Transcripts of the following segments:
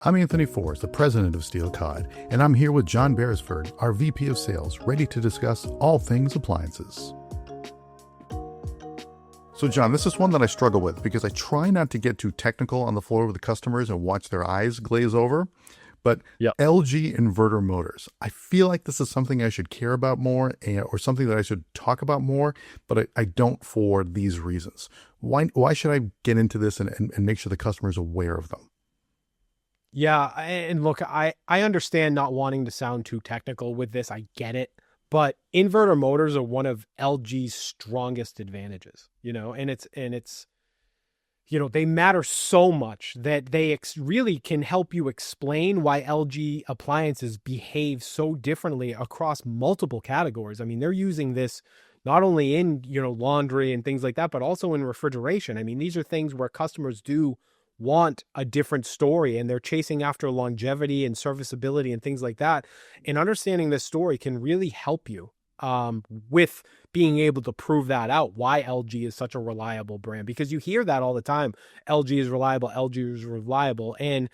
I'm Anthony Forrest, the president of Steel Cod, and I'm here with John Beresford, our VP of Sales, ready to discuss all things appliances. So John, this is one that I struggle with because I try not to get too technical on the floor with the customers and watch their eyes glaze over. But Yep. LG inverter motors, I feel like this is something I should care about more or something that I should talk about more, but I don't for these reasons. Why should I get into this and make sure the customer is aware of them? Yeah, and look, I understand not wanting to sound too technical with this. I get it. But inverter motors are one of LG's strongest advantages, and it's they matter so much that they really can help you explain why LG appliances behave so differently across multiple categories. I mean, they're using this not only in, laundry and things like that, but also in refrigeration. I mean, these are things where customers do want a different story and they're chasing after longevity and serviceability and things like that. And understanding this story can really help you with being able to prove that out, why LG is such a reliable brand, because you hear that all the time. LG is reliable, LG is reliable. And,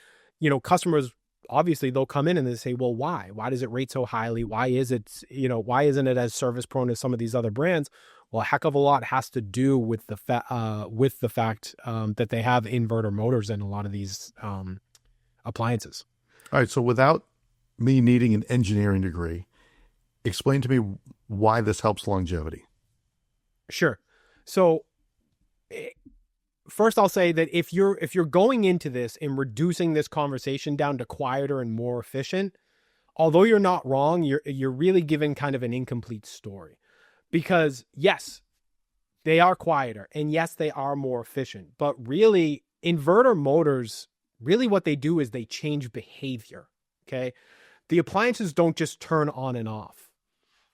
customers, obviously they'll come in and they say, well, why? Why does it rate so highly? Why is it, why isn't it as service prone as some of these other brands? Well, a heck of a lot has to do with the fact that they have inverter motors in a lot of these appliances. All right. So without me needing an engineering degree, explain to me why this helps longevity. Sure. So first I'll say that if you're going into this and reducing this conversation down to quieter and more efficient, although you're not wrong, you're really giving kind of an incomplete story. Because yes, they are quieter and yes, they are more efficient, but really inverter motors, really what they do is they change behavior. Okay. The appliances don't just turn on and off.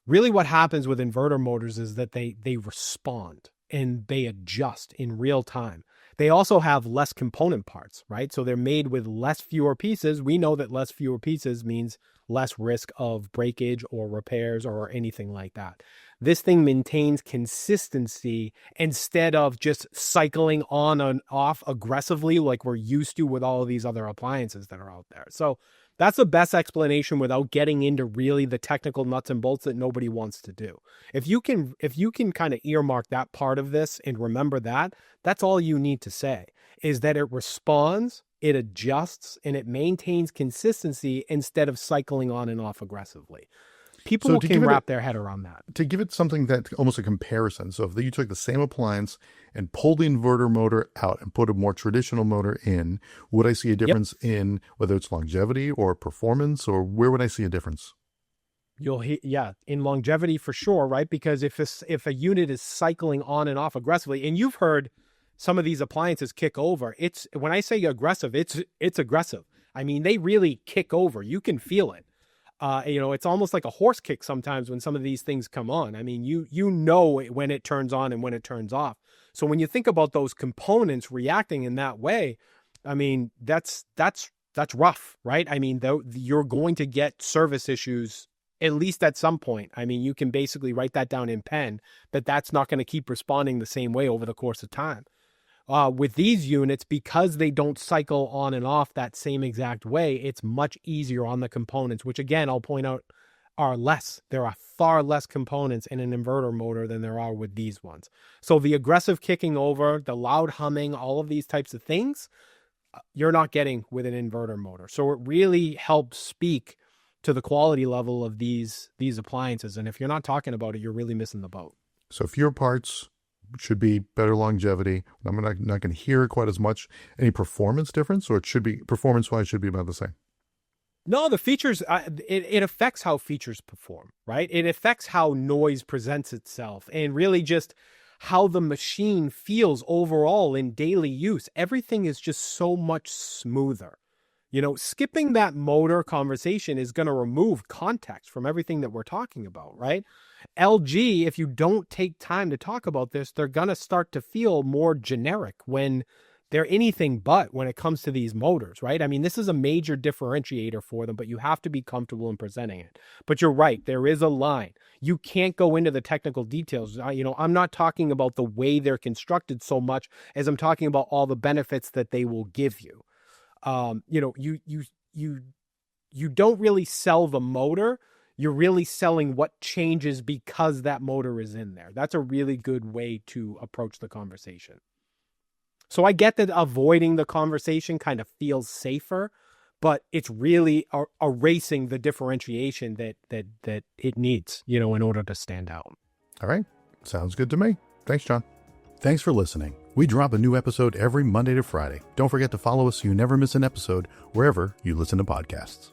Really what happens with inverter motors is that they respond and they adjust in real time. They also have less component parts, right? So they're made with fewer pieces. We know that fewer pieces means less risk of breakage or repairs or anything like that. This thing maintains consistency instead of just cycling on and off aggressively like we're used to with all of these other appliances that are out there. So that's the best explanation without getting into really the technical nuts and bolts that nobody wants to do. If you can kind of earmark that part of this and remember that, that's all you need to say, is that it responds, it adjusts, and it maintains consistency instead of cycling on and off aggressively. People can wrap their head around that. To give it something that's almost a comparison. So if you took the same appliance and pulled the inverter motor out and put a more traditional motor in, would I see a difference in whether it's longevity or performance, or where would I see a difference? In longevity for sure, right? Because if a unit is cycling on and off aggressively, and you've heard some of these appliances kick over, when I say aggressive, it's aggressive. I mean, they really kick over. You can feel it. It's almost like a horse kick sometimes when some of these things come on. I mean, you know when it turns on and when it turns off. So when you think about those components reacting in that way, I mean, that's rough, right? I mean, you're going to get service issues at least at some point. I mean, you can basically write that down in pen, but that's not going to keep responding the same way over the course of time. With these units, because they don't cycle on and off that same exact way, it's much easier on the components, which again, I'll point out are less. There are far less components in an inverter motor than there are with these ones. So the aggressive kicking over, the loud humming, all of these types of things, you're not getting with an inverter motor. So it really helps speak to the quality level of these appliances. And if you're not talking about it, you're really missing the boat. So fewer parts should be better longevity. I'm not going to hear quite as much. Any performance difference, or it should be performance-wise should be about the same? No, the features, it affects how features perform, right? It affects how noise presents itself and really just how the machine feels overall in daily use. Everything is just so much smoother. Skipping that motor conversation is going to remove context from everything that we're talking about, right? LG, if you don't take time to talk about this, they're going to start to feel more generic when they're anything but when it comes to these motors, right? I mean, this is a major differentiator for them, but you have to be comfortable in presenting it. But you're right, there is a line. You can't go into the technical details. I'm not talking about the way they're constructed so much as I'm talking about all the benefits that they will give you. You don't really sell the motor. You're really selling what changes because that motor is in there. That's a really good way to approach the conversation. So I get that avoiding the conversation kind of feels safer, but it's really erasing the differentiation that it needs, in order to stand out. All right. Sounds good to me. Thanks, John. Thanks for listening. We drop a new episode every Monday to Friday. Don't forget to follow us so you never miss an episode wherever you listen to podcasts.